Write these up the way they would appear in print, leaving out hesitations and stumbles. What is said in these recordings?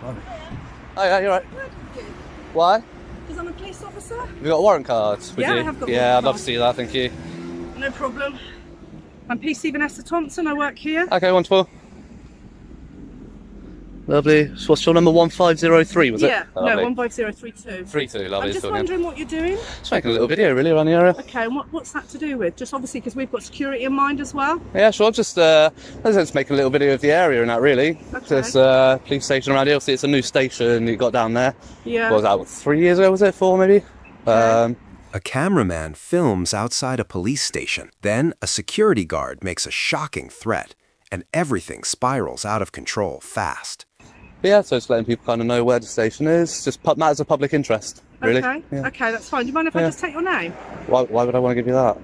Oh yeah, you're right. Why did you? Why? Because I'm a police officer. You got a warrant card? Yeah, I have got a Yeah, warrant I'd love card. to see that, thank you. No problem. I'm PC Vanessa Thompson, I work here. Okay, wonderful. Lovely. So what's your number? 1503, was it? Yeah, Oh, no, lovely. 15032. 32, lovely. I'm just so, yeah. wondering what you're doing. Just making a little video really around the area. Okay, and what's that to do with? Just obviously because we've got security in mind as well. Yeah, sure. Just making a little video of the area and that really. Okay. There's police station around here. Obviously, it's a new station you got down there. Yeah. What was that, 3 years ago, was it? 4 maybe? Okay. A cameraman films outside a police station. Then a security guard makes a shocking threat, and everything spirals out of control fast. Yeah, so just letting people kind of know where the station is. Just matters of public interest, really. Okay, Yeah. okay, that's fine. Do you mind if I Yeah. just take your name? Why would I want to give you that?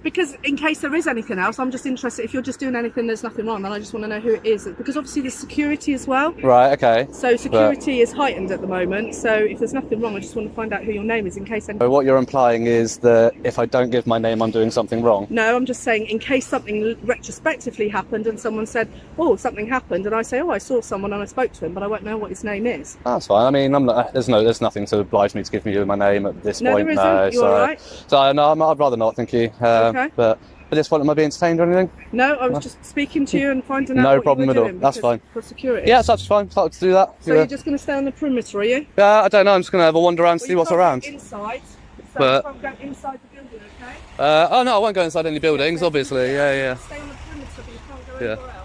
Because in case there is anything else, I'm just interested. If you're just doing anything, there's nothing wrong, then I just want to know who it is. Because obviously there's security as well. Right, okay. So security is heightened at the moment. So if there's nothing wrong, I just want to find out who your name is in case anything. So what you're implying is that if I don't give my name, I'm doing something wrong? No, I'm just saying in case something retrospectively happened and someone said, oh, something happened, and I say, oh, I saw someone and I spoke to him, but I won't know what his name is. That's fine. I mean, I'm not, there's nothing to oblige me to give you my name at this No, point. there isn't. You're all right. So no, I'd rather not, thank you. Okay. But at this point, am I being detained or anything? No, I was just speaking to you and finding out No what problem you at were all. doing That's because- fine. For security. Yeah, that's fine. I'd like to do that. So Yeah. you're just going to stay on the perimeter, are you? Yeah, I don't know. I'm just going to have a wander around, Well, see you what's can't around. go inside, so But- you can't go inside the building, okay? Oh no, I won't go inside any buildings, obviously. Yeah. Stay on the perimeter, but you can't go Yeah. anywhere else.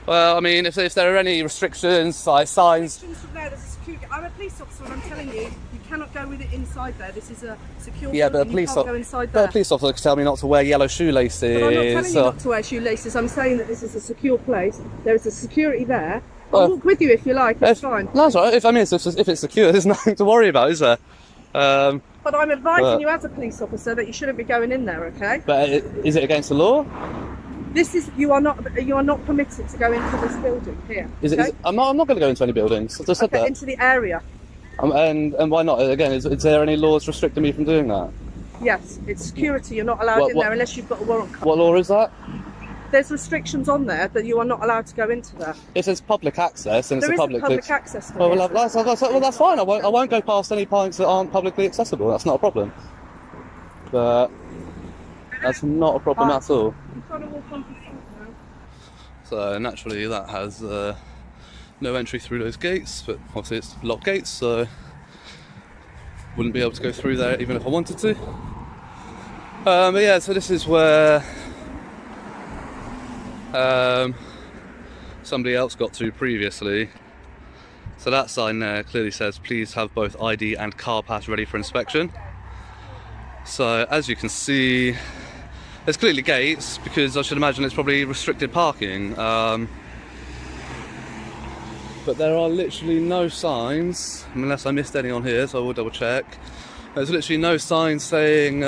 Well, I mean, if there are any restrictions, like signs. Restrictions from there, there's a security. I'm a police officer, and I'm telling you, you cannot go with it inside there. This is a secure Yeah, but a building. police You can't go inside but there. a police officer could tell me not to wear yellow shoelaces. But I'm not telling you not to wear shoelaces. I'm saying that this is a secure place. There is a security there. I'll Well, walk with you if you like. It's fine. No, that's all right. If it's secure, there's nothing to worry about, is there? But I'm advising but- you as a police officer that you shouldn't be going in there. Okay? But is it against the law? You are not permitted to go into this building here. Okay? I'm not going to go into any buildings. I just said Okay, that. into the area. And why not? Again, is there any laws restricting me from doing that? Yes, it's security. You're not allowed in there unless you've got a warrant card. What law is that? There's restrictions on there that you are not allowed to go into there. If it's public access, and There it's a isn't public. public access to Well, it. that's fine. I won't go past any points that aren't publicly accessible. That's not a problem. But that's not a problem at all. I'm trying to walk onto the street now. So naturally, that has no entry through those gates. But obviously, it's locked gates, so wouldn't be able to go through there even if I wanted to. But yeah, so this is where somebody else got to previously. So that sign there clearly says, please have both ID and car pass ready for inspection. So as you can see, there's clearly gates because I should imagine it's probably restricted parking. But there are literally no signs, unless I missed any on here, so I will double check. There's literally no signs saying,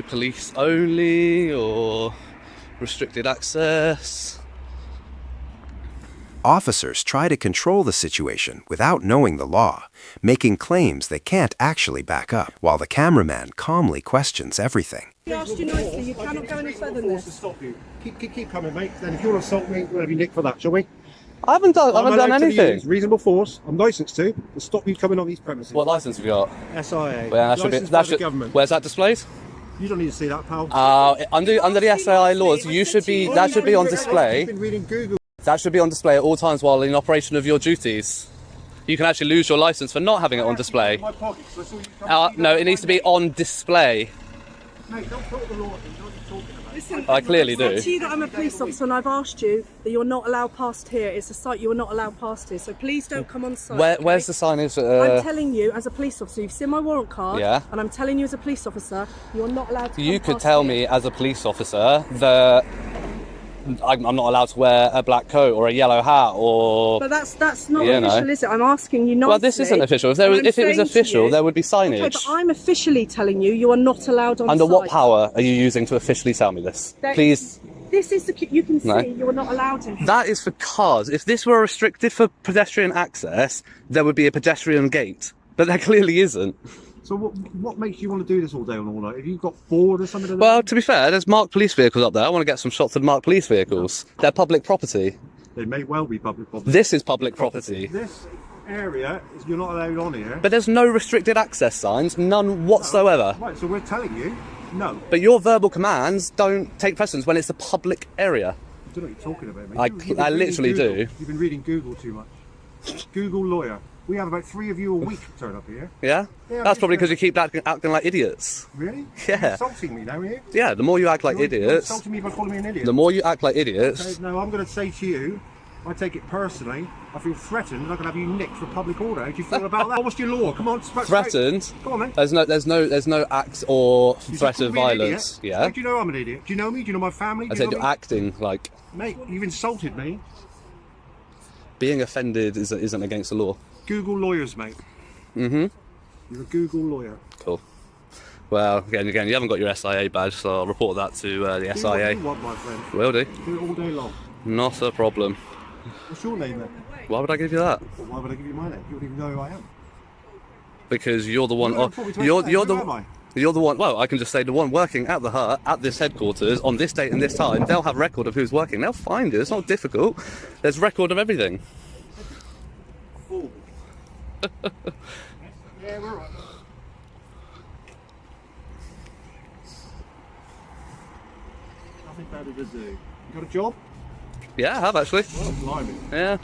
police only or restricted access. Officers try to control the situation without knowing the law, making claims they can't actually back up, while the cameraman calmly questions everything. I asked you nicely, you cannot go any further than To this. stop you. Keep coming, mate. Then if you want to assault me, we'll have you nicked for that, shall we? I haven't done allowed to anything. use reasonable force. I'm licensed to stop you coming on these premises. What license have you got? SIA. Well, Licensed by the government. Where's that displayed? You don't need to see that, pal. Under the SAI laws, that should be on display. You've been reading Google. That should be on display at all times while in operation of your duties. You can actually lose your license for not having it on display. My pocket, so I saw you come No, it needs to be on display. Mate, don't put the law in. You know what you're talking about. Listen, I clearly I've said do. to you that I'm a police officer and I've asked you that you're not allowed past here. It's a site you are not allowed past here. So please don't come on site. okay? Where's the signage? I'm telling you as a police officer, you've seen my warrant card, Yeah. and I'm telling you as a police officer, you're not allowed to You come could past tell here. me as a police officer that I'm not allowed to wear a black coat or a yellow hat or. But that's not You know. official, is it? I'm asking you nicely. Well, this isn't official. If and I'm it was saying to official, you- there would be signage. Okay, but I'm officially telling you, you are not allowed on Under site. what power are you using to officially tell me this? There- Please. This is you can see No. you're not allowed in. That is for cars. If this were restricted for pedestrian access, there would be a pedestrian gate. But there clearly isn't. So what makes you want to do this all day and all night? Have you got bored or something? Well, to be fair, there's marked police vehicles up there. I want to get some shots of marked police vehicles. They're public property. They may well be public property. This is public property. This area is you're not allowed on here. But there's no restricted access signs, none whatsoever. Right, so we're telling you, no. But your verbal commands don't take precedence when it's a public area. I don't know what you're talking about, mate. I literally do. You've been reading Google too much. Google lawyer. We have about 3 of you a week turn up here. Yeah? Yeah, That's probably because you keep acting like idiots. Really? Yeah. You're insulting me now, are you? Yeah, the more you act like You're idiots, insulting me by calling me an idiot. the more you act like idiots. Okay, no, I'm going to say to you, I take it personally. I feel threatened, and I can have you nicked for public order. How do you feel about that? What's your law? Come on, Threatened? Come on, then. There's no act or You threat just of called me an violence. idiot. Yeah. Do you know I'm an idiot? Do you know me? Do you know my family? I Do you said know you're me? acting like Mate, you've insulted me. being offended isn't against the law. Google lawyers, mate. Mm-hmm. You're a Google lawyer. Cool. Well, again, you haven't got your SIA badge, so I'll report that to the Do what SIA. you want, my friend. Will do. Do it all day long. Not a problem. What's your name then? Why would I give you that? Well, why would I give you my name? You don't even know who I am. Because you're the one. Well, talk me to You're explain. the. Who am I? You're the one. Well, I can just say the one working at the hut at this headquarters on this date and this time. They'll have record of who's working. They'll find it. It's not difficult. There's record of everything. Fool. Yeah, we're right. Nothing better to do. You got a job? Yeah, I have actually. Well, blimey. Yeah.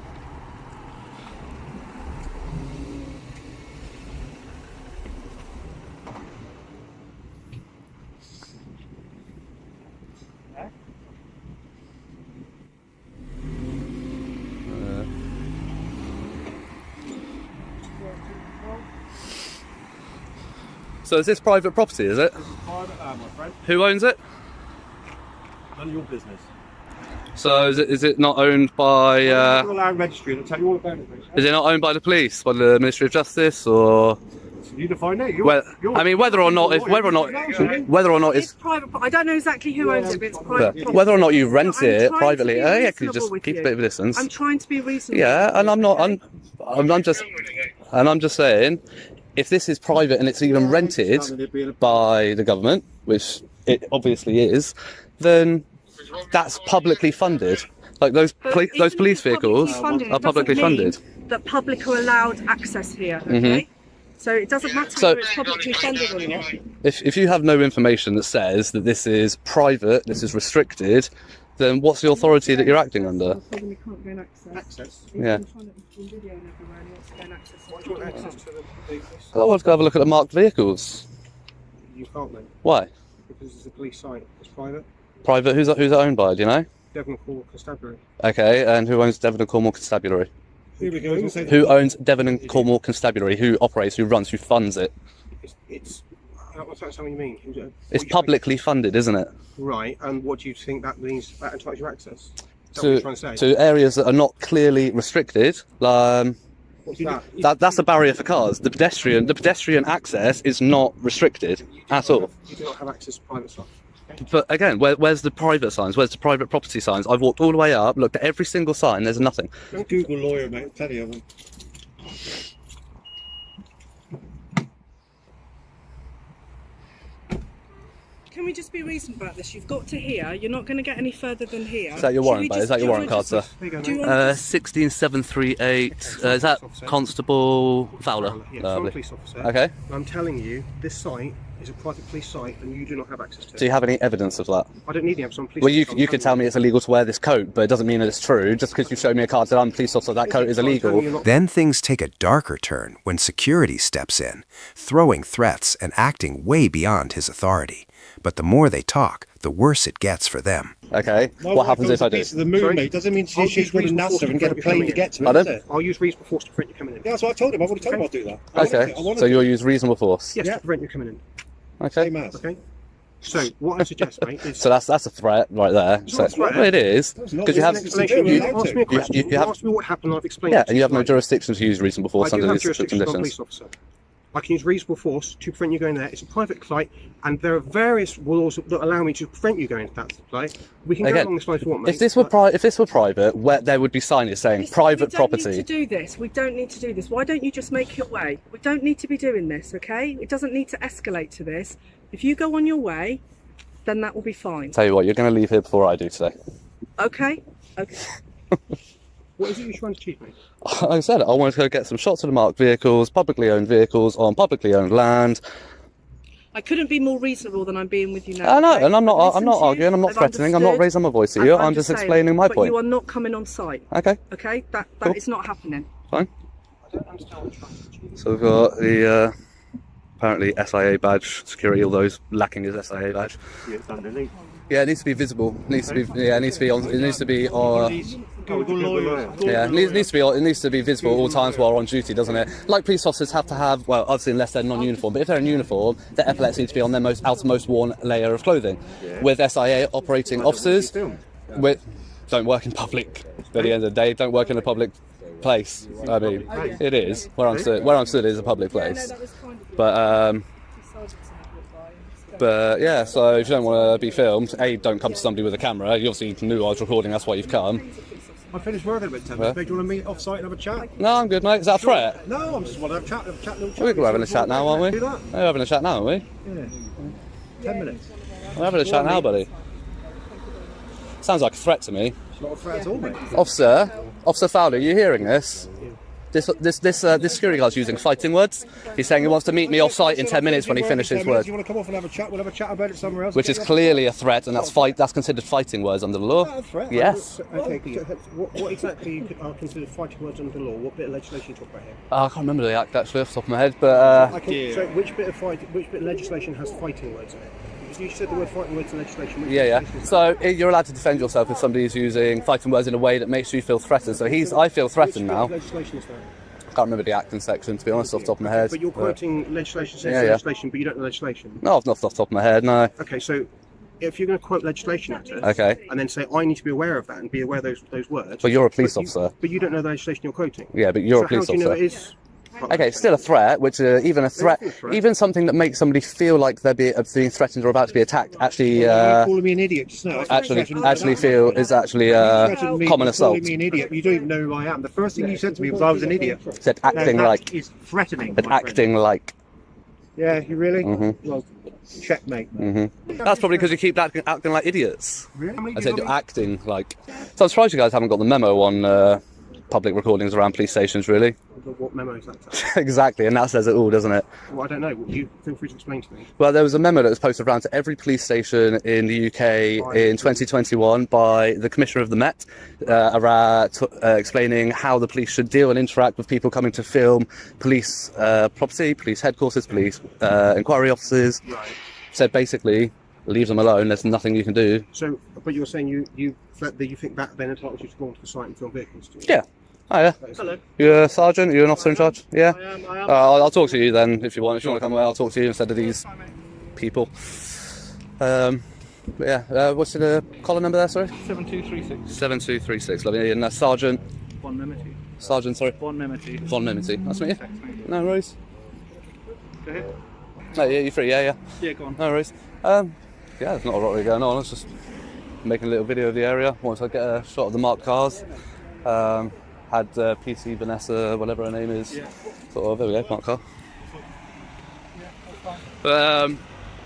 So is this private property, is it? This is private land, my friend. Who owns it? None of your business. So is it not owned by Go to land registry and I'll tell you all about it, mate. is it not owned by the police, by the Ministry of Justice, or You define it. I mean whether or not It's private. I don't know exactly who owns it, but it's private. property. whether or not you rent I'm it trying privately, to be yeah, can you reasonable just with keep a you. bit of a distance? I'm trying to be reasonable. Yeah, and I'm just saying, if this is private and it's even rented by the government, which it obviously is, then that's publicly funded. Like those But those even police if it's vehicles publicly funded, are it publicly doesn't mean funded. that public are allowed access here. Okay. So it doesn't matter So- whether it's publicly funded or not. If you have no information that says that this is private, this is restricted, then what's the authority that you're acting under? Probably can't gain access. Access. Yeah. He's trying to video and everywhere and he wants to gain access. Why do you want access to the vehicles? I want to go have a look at the marked vehicles. You can't, mate. Why? Because it's a police site. It's private. Private? Who's it owned by? Do you know? Devon Corps Constabulary. Okay, and who owns Devon and Cornwall Constabulary? Here we go. Who owns Devon and Cornwall Constabulary? Who operates? Who runs? Who funds it? It's what's that something you mean? It's What do you think? publicly funded, isn't it? Right, and what do you think that means? That entitles your access? Is that what you're trying to say? To areas that are not clearly restricted. What's that? That's a barrier for cars. The pedestrian access is not restricted at all. You do not have access to private stuff. But again, where's the private signs? Where's the private property signs? I've walked all the way up, looked at every single sign. There's nothing. Don't Google lawyer, mate. Plenty of them. Can we just be reasonable about this? You've got to here. You're not going to get any further than here. Is that your Should we warrant, just- Is that your do you warrant wanna card, sir? just- There you go, Do you mate. want 16738. Is that Constable Fowler? Yeah, I'm a Lovely. police officer. Okay. I'm telling you, this site is a private police site, and you do not have access to Do it. you have any evidence of that? I don't need the evidence. I'm a police Well, officer. you could tell me it's illegal to wear this coat, but it doesn't mean that it's true. Just because you showed me a card that I'm a police officer, that coat is illegal. Then things take a darker turn when security steps in, throwing threats and acting way beyond his authority. But the more they talk, the worse it gets for them. Okay. What happens if I do? The moon, Sorry? mate, doesn't mean I'll she's use got a reasonable force NASA and to get a prevent you plane coming to in. get to it. Pardon? That's it. I'll use reasonable force to prevent you coming in. Yeah, that's what I told him. I've already told him I'll do that. I Okay. wanna So do you'll it. use reasonable force. Yes, Yeah. to prevent you coming in. Okay. Same as. Okay. So what I suggest, mate, is So that's a threat right there. It's not a threat. Well, it is It's not. because you It's have an explanation. you- You asked me a question. you You have- asked me what happened, and I've explained. yeah, it to and you have no tonight. jurisdiction to use reasonable force I do under have these jurisdiction. I'm a police conditions. officer. I can use reasonable force to prevent you going there. It's a private site, and there are various laws that allow me to prevent you going to that site. We can go Again, along this line if you want, mate. If this were private, where there would be signage saying Listen, private we don't property. need to do this. We don't need to do this. Why don't you just make your way? We don't need to be doing this, okay? It doesn't need to escalate to this. If you go on your way, then that will be fine. Tell you what, you're going to leave here before I do today. Okay? Okay. What is it you're trying to achieve, mate? Like I said, I wanted to go get some shots of the marked vehicles, publicly owned vehicles on publicly owned land. I couldn't be more reasonable than I'm being with you now. I know, okay? and I'm not I've listened to you, arguing, I'm not I've threatening, I'm not understood, raising my voice at and you, I'm just saying, explaining my but point. you are not coming on site. Okay, Okay, that Cool. is not happening. fine. I don't understand what you're trying to achieve. So we've got the apparently SIA badge, security, although he's lacking his SIA badge. Yeah, it's underneath. Yeah, it needs to be visible. It needs to be. Yeah, it needs to be on. It needs to be on. Google lawyers. Yeah, it needs to be. It needs to be visible at all times while on duty, doesn't it? Like police officers have to have. Well, obviously, unless they're non-uniform, but if they're in uniform, their epaulets need to be on their outermost worn layer of clothing. With SIA operating officers, don't work in public. At the end of the day, don't work in a public place. I mean, it is where I'm stood. Where I'm stood is a public place. But yeah, so if you don't want to be filmed, don't come to somebody with a camera. You obviously knew I was recording, that's why you've come. I finished working about 10 minutes. Do you want to meet off site and have a chat? No, I'm good, mate. Is that a threat? No, I'm just want to have a chat, little chat. We're having a chat now, aren't we? Do that? We're having a chat now, aren't we? Yeah. 10 minutes. We're having a chat now, buddy. Sounds like a threat to me. It's not a threat at all, mate. Officer Fowler, are you hearing this? This security guard's using fighting words. He's saying he wants to meet me off site in 10 minutes when he finishes work, You want to come off and have a chat? We'll have a chat about it somewhere else. which is clearly a threat, and that's considered fighting words under the law. Not a threat. Yes. Okay, what exactly are considered fighting words under the law? What bit of legislation you talk about here? I can't remember the act actually off the top of my head, but So which bit of legislation has fighting words in it? You said the word fighting words in legislation. Which yeah. legislation is So you're allowed to defend yourself if somebody's using fighting words in a way that makes you feel threatened. So I feel threatened now. Which bit of legislation is that? Can't remember the acting section, to be honest, off the top of my head. But you're quoting legislation, says Yeah. legislation, but you don't know legislation. No, not off the top of my head, no. Okay, so if you're going to quote legislation at us, Okay. and then say I need to be aware of that and be aware of those words. But you're a police officer. But you don't know the legislation you're quoting. Yeah, but you're So a police how do you know officer. it is? Okay, it's still a threat, which even a threat, even something that makes somebody feel like they're being threatened or about to be attacked, actually, You're calling me an idiot just now. actually feel is actually common assault. Calling me an idiot. You don't even know who I am. The first thing you said to me was I was an idiot. Said acting Now, like, that is threatening. said my friend. acting like. Yeah, you really? Mm-hmm. Well, checkmate. That's probably because you keep acting like idiots. Really? I said you're acting like. So I'm surprised you guys haven't got the memo on public recordings around police stations, really. What memo is that? Exactly, and that says it all, doesn't it? Well, I don't know. You feel free to explain to me. Well, there was a memo that was posted around to every police station in the UK in 2021 by the Commissioner of the Met, explaining how the police should deal and interact with people coming to film police property, police headquarters, police inquiry offices. Right. Said basically, leave them alone. There's nothing you can do. So, but you're saying you think that then entitles you to go onto the site and film vehicles? Do you? Yeah. Oh yeah. Hello. You're a sergeant? You're an officer in charge? Yeah. I am. I'll talk to you then if you want. If you want to come away, I'll talk to you instead of these people. But yeah, what's the collar number there? Sorry. 7236. 7236. Lovely. And Sergeant. Von Mimity. Sergeant. Sorry. Von Mimity. Von Mimity. Nice to meet you. No worries. Go ahead. No, yeah, you're free. Yeah. Yeah, go on. No worries. Yeah, there's not a lot really going on. It's just making a little video of the area. Once I get a shot of the marked cars. Had PC Vanessa, whatever her name is. Yeah. Sort of, there we go, marked car. But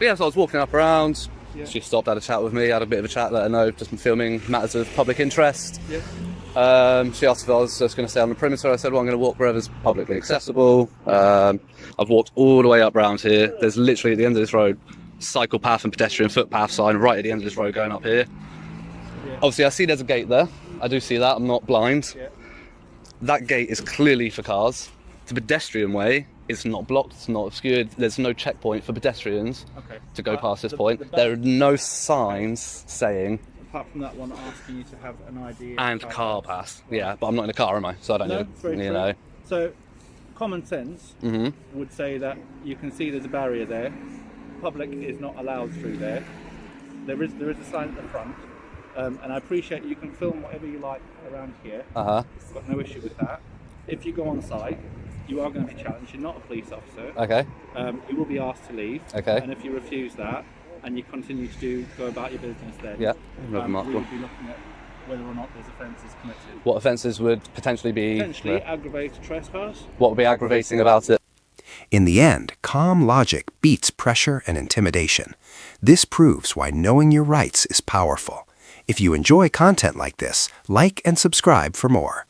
yeah, so I was walking up around. Yeah. She stopped, had a chat with me, had a bit of a chat, let her know, just been filming matters of public interest. Yeah. She asked if I was just going to stay on the perimeter. I said, well, I'm going to walk wherever's publicly accessible. I've walked all the way up round here. There's literally at the end of this road, cycle path and pedestrian footpath sign right at the end of this road going up here. Yeah. Obviously, I see there's a gate there. I do see that. I'm not blind. Yeah. That gate is clearly for cars. The pedestrian way is not blocked, it's not obscured. There's no checkpoint for pedestrians Okay. to go past this point. There are no signs saying Apart from that one asking you to have an ID and car pass. Yeah, but I'm not in a car, am I? So I don't No, know. very You true. know. So, common sense would say that you can see there's a barrier there. Public is not allowed through there. There is a sign at the front. And I appreciate you can film whatever you like around here. Uh-huh. I've got no issue with that. If you go on site, you are going to be challenged. You're not a police officer. Okay. You will be asked to leave. Okay. And if you refuse that and you continue to go about your business, then Yeah. we will Mark, be go on. looking at whether or not there's offences committed. What offences would potentially be? Potentially aggravated trespass. What would be aggravating about it? In the end, calm logic beats pressure and intimidation. This proves why knowing your rights is powerful. If you enjoy content like this, like and subscribe for more.